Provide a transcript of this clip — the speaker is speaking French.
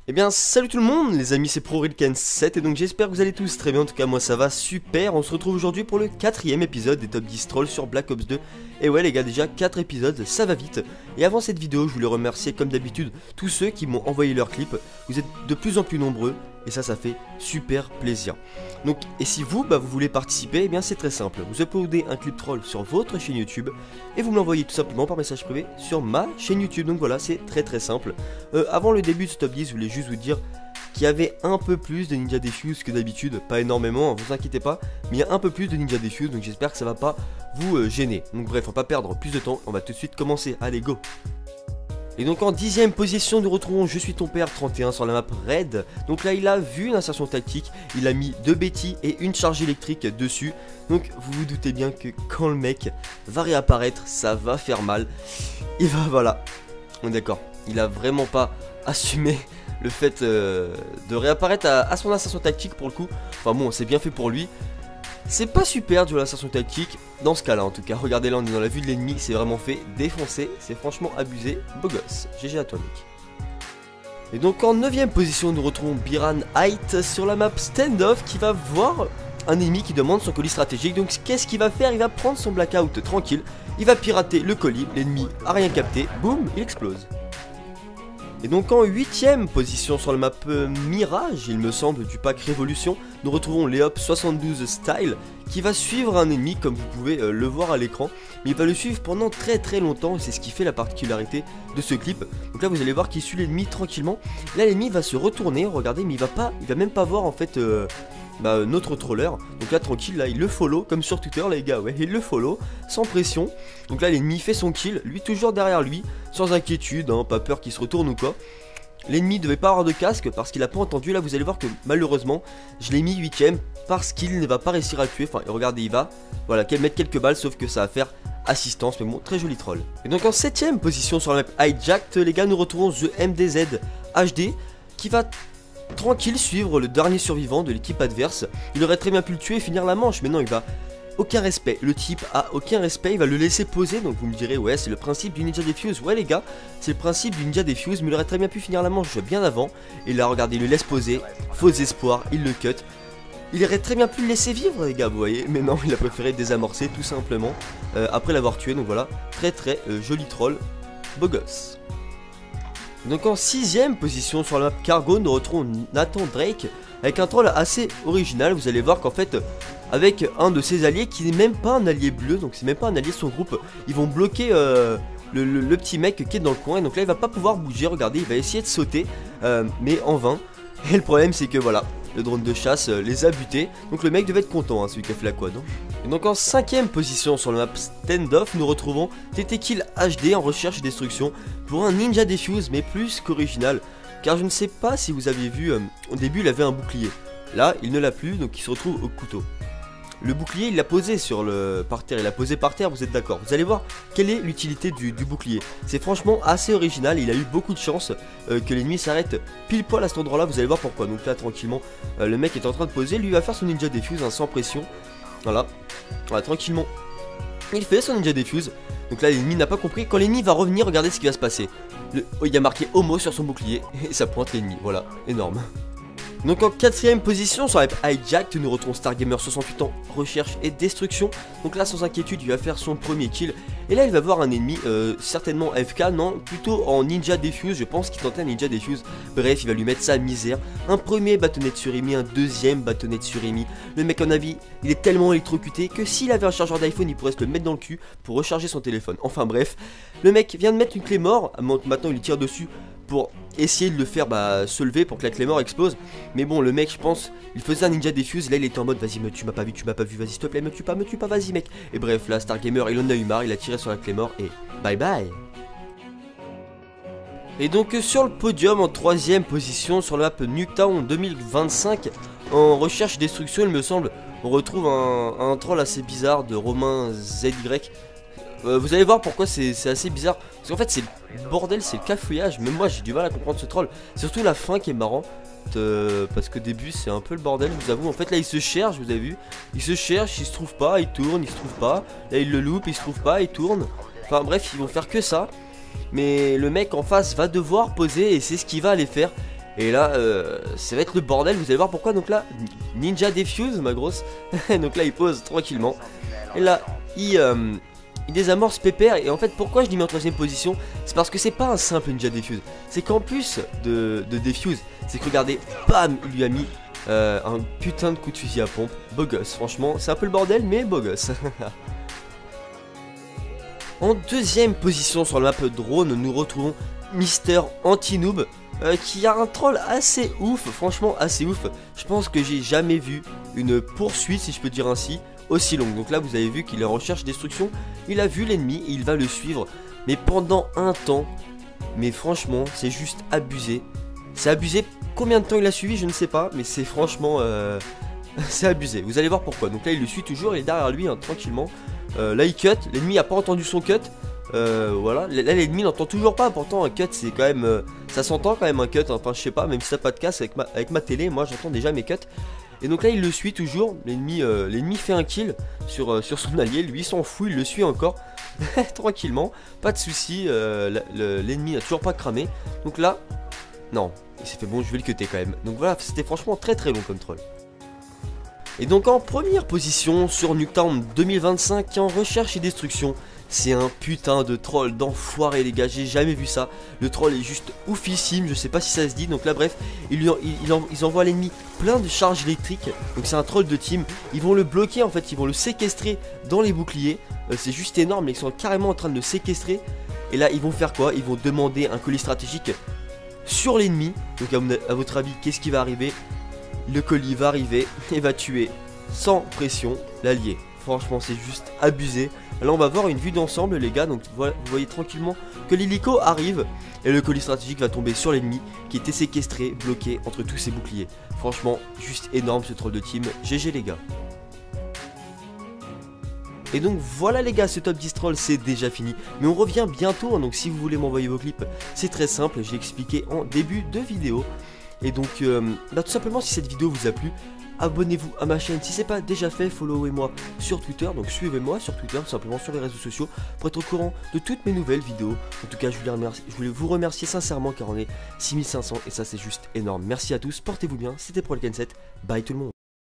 Eh bien salut tout le monde les amis, c'est ProRilken7 et donc j'espère que vous allez tous très bien, en tout cas moi ça va super. On se retrouve aujourd'hui pour le 4ème épisode des top 10 trolls sur Black Ops 2. Et ouais les gars, déjà 4 épisodes, ça va vite. Et avant cette vidéo, je voulais remercier comme d'habitude tous ceux qui m'ont envoyé leurs clips. Vous êtes de plus en plus nombreux et ça fait super plaisir. Donc, et si vous voulez participer, eh bien c'est très simple. Vous uploadez un clip troll sur votre chaîne YouTube et vous me l'envoyez tout simplement par message privé sur ma chaîne YouTube. Donc voilà, c'est très simple. Avant le début de ce top 10, je voulais juste vous dire qu'il y avait un peu plus de Ninja Defuse que d'habitude. Pas énormément, vous inquiétez pas, mais il y a un peu plus de Ninja Defuse, donc j'espère que ça va pas vous gêner. Donc bref, on va pas perdre plus de temps, on va tout de suite commencer. Allez, go! Et donc en 10ème position, nous retrouvons Je suis ton père 31 sur la map Red. Donc là il a vu une insertion tactique, il a mis 2 Betty et une charge électrique dessus. Donc vous vous doutez bien que quand le mec va réapparaître, ça va faire mal. Et voilà, on est d'accord, il a vraiment pas assumé le fait de réapparaître à son insertion tactique pour le coup. Enfin bon, c'est bien fait pour lui. C'est pas super de jouer l'insertion tactique, dans ce cas là en tout cas. Regardez là, on est dans la vue de l'ennemi, c'est vraiment fait défoncer, c'est franchement abusé, beau gosse. GG à toi mec. Et donc en 9ème position, nous retrouvons Biran Height sur la map Standoff qui va voir un ennemi qui demande son colis stratégique. Donc qu'est-ce qu'il va faire? Il va prendre son blackout tranquille, il va pirater le colis, l'ennemi a rien capté, boum, il explose. Et donc en 8ème position sur la map Mirage, il me semble, du pack Révolution, nous retrouvons Leop 72 Style qui va suivre un ennemi comme vous pouvez le voir à l'écran. Mais il va le suivre pendant très longtemps et c'est ce qui fait la particularité de ce clip. Donc là vous allez voir qu'il suit l'ennemi tranquillement. Là l'ennemi va se retourner, regardez, mais il va même pas voir en fait notre troller. Donc là tranquille, là il le follow comme sur Twitter les gars, ouais, il le follow sans pression. Donc là l'ennemi fait son kill, lui toujours derrière lui, sans inquiétude, hein, pas peur qu'il se retourne ou quoi. L'ennemi devait pas avoir de casque parce qu'il a pas entendu. Là vous allez voir que malheureusement je l'ai mis 8ème parce qu'il ne va pas réussir à le tuer. Enfin regardez, il va mettre quelques balles, sauf que ça va faire assistance. Mais bon, très joli troll. Et donc en 7ème position sur la map Hijacked, les gars, nous retrouvons The MDZ HD qui va tranquille suivre le dernier survivant de l'équipe adverse. Il aurait très bien pu le tuer et finir la manche, mais non, il va aucun respect, le type a aucun respect, il va le laisser poser. Donc vous me direz, ouais, c'est le principe du Ninja Defuse. Ouais les gars, c'est le principe du Ninja Defuse, mais il aurait très bien pu finir la manche bien avant. Et là regardez, il le laisse poser, faux espoir, il le cut. Il aurait très bien pu le laisser vivre les gars, vous voyez, mais non, il a préféré désamorcer tout simplement après l'avoir tué. Donc voilà, très joli troll, beau gosse. Donc en 6ème position sur la map Cargo, nous retrouvons Nathan Drake avec un troll assez original. Vous allez voir qu'en fait, avec un de ses alliés qui n'est même pas un allié bleu, donc c'est même pas un allié de son groupe, ils vont bloquer le petit mec qui est dans le coin. Et donc là il va pas pouvoir bouger, regardez, il va essayer de sauter, mais en vain. Et le problème c'est que voilà, le drone de chasse les a butés. Donc le mec devait être content, hein, celui qui a fait la quad. Et donc en 5ème position sur la map Standoff, nous retrouvons TT Kill HD en recherche et destruction pour un Ninja Defuse, mais plus qu'original. Car je ne sais pas si vous avez vu, au début il avait un bouclier. Là il ne l'a plus, donc il se retrouve au couteau. Le bouclier il l'a posé par terre, il l'a posé par terre, vous êtes d'accord? Vous allez voir quelle est l'utilité du bouclier. C'est franchement assez original, il a eu beaucoup de chance que l'ennemi s'arrête pile poil à cet endroit là, vous allez voir pourquoi. Donc là tranquillement, le mec est en train de poser, lui va faire son Ninja Defuse, hein, sans pression. Voilà, tranquillement. Il fait son Ninja Defuse. Donc là l'ennemi n'a pas compris, quand l'ennemi va revenir, regardez ce qui va se passer. Il y a marqué Homo sur son bouclier et ça pointe l'ennemi, voilà, énorme. Donc en 4ème position sur la map Hijacked, nous retrouvons Stargamer 68 ans, recherche et destruction. Donc là sans inquiétude il va faire son premier kill. Et là il va voir un ennemi, certainement AFK, non, plutôt en Ninja Defuse, je pense qu'il tentait un Ninja Defuse. Bref, il va lui mettre sa misère. Un premier bâtonnet de surimi, un deuxième bâtonnet de surimi. Le mec en avis, il est tellement électrocuté que s'il avait un chargeur d'iPhone il pourrait se le mettre dans le cul pour recharger son téléphone. Enfin bref, le mec vient de mettre une clé mort, maintenant il tire dessus pour essayer de le faire se lever pour que la clé mort explose. Mais bon, le mec, je pense, il faisait un Ninja Defuse. Là, il était en mode, vas-y, tu m'as pas vu, vas-y, s'il te plaît, me tue pas, vas-y, mec. Et bref, là, Stargamer, il en a eu marre, il a tiré sur la clé mort et bye bye. Et donc, sur le podium, en 3ème position, sur la map Nuketown 2025, en recherche destruction, il me semble, on retrouve un troll assez bizarre de Romain ZY. Vous allez voir pourquoi c'est assez bizarre. Parce qu'en fait c'est le bordel, c'est le cafouillage. Même moi j'ai du mal à comprendre ce troll. C'est surtout la fin qui est marrant, parce qu'au début c'est un peu le bordel, je vous avoue. En fait là il se cherche, vous avez vu, il se cherche, il se trouve pas, il tourne, il se trouve pas. Là il le loupe, il se trouve pas, il tourne. Enfin bref, ils vont faire que ça. Mais le mec en face va devoir poser et c'est ce qu'il va aller faire. Et là, ça va être le bordel, vous allez voir pourquoi. Donc là, Ninja Defuse, ma grosse. Donc là, il pose tranquillement. Et là, il désamorce Pépère. Et en fait, pourquoi je l'ai mis en 3ème position? C'est parce que c'est pas un simple Ninja Defuse. C'est qu'en plus de Defuse, c'est que regardez, bam, il lui a mis un putain de coup de fusil à pompe. Beau gosse, franchement, c'est un peu le bordel, mais beau gosse. En 2ème position sur la map drone, nous retrouvons Mister Anti-Noob. Qui a un troll assez ouf, franchement assez ouf. Je pense que j'ai jamais vu une poursuite, si je peux dire ainsi, aussi longue. Donc là vous avez vu qu'il est en recherche destruction, il a vu l'ennemi et il va le suivre, mais pendant un temps. Mais franchement c'est juste abusé. C'est abusé, combien de temps il a suivi je ne sais pas, mais c'est franchement c'est abusé. Vous allez voir pourquoi. Donc là il le suit toujours, il est derrière lui hein, tranquillement. Là il cut, l'ennemi a pas entendu son cut. Voilà, là l'ennemi n'entend toujours pas. Pourtant un cut c'est quand même ça s'entend quand même un cut, enfin je sais pas, même si t'as pas de casse avec ma télé, moi j'entends déjà mes cuts. Et donc là il le suit toujours, l'ennemi fait un kill sur son allié, lui s'en fout, il le suit encore. Tranquillement, pas de soucis, l'ennemi n'a toujours pas cramé. Donc là, non, il s'est fait bon, je vais le cutter quand même. Donc voilà, c'était franchement très très long comme troll. Et donc en première position sur Nuketown 2025 qui est en recherche et destruction, c'est un putain de troll d'enfoiré les gars, j'ai jamais vu ça. Le troll est juste oufissime, je sais pas si ça se dit. Donc là bref, ils envoient à l'ennemi plein de charges électriques. Donc c'est un troll de team, ils vont le bloquer en fait, ils vont le séquestrer dans les boucliers. C'est juste énorme, ils sont carrément en train de le séquestrer. Et là ils vont faire quoi? Ils vont demander un colis stratégique sur l'ennemi. Donc à votre avis, qu'est-ce qui va arriver? Le colis va arriver et va tuer sans pression l'allié. Franchement c'est juste abusé. Là on va voir une vue d'ensemble les gars. Donc voilà, vous voyez tranquillement que l'hélico arrive et le colis stratégique va tomber sur l'ennemi qui était séquestré, bloqué entre tous ses boucliers. Franchement juste énorme ce troll de team. GG les gars. Et donc voilà les gars, ce top 10 troll c'est déjà fini. Mais on revient bientôt hein, donc si vous voulez m'envoyer vos clips, c'est très simple, j'ai expliqué en début de vidéo. Et donc tout simplement si cette vidéo vous a plu, abonnez-vous à ma chaîne si c'est pas déjà fait, followez-moi sur Twitter, donc suivez-moi sur Twitter, tout simplement sur les réseaux sociaux pour être au courant de toutes mes nouvelles vidéos. En tout cas je voulais vous remercier sincèrement car on est 6500 et ça c'est juste énorme. Merci à tous, portez-vous bien, c'était ProLken7, bye tout le monde.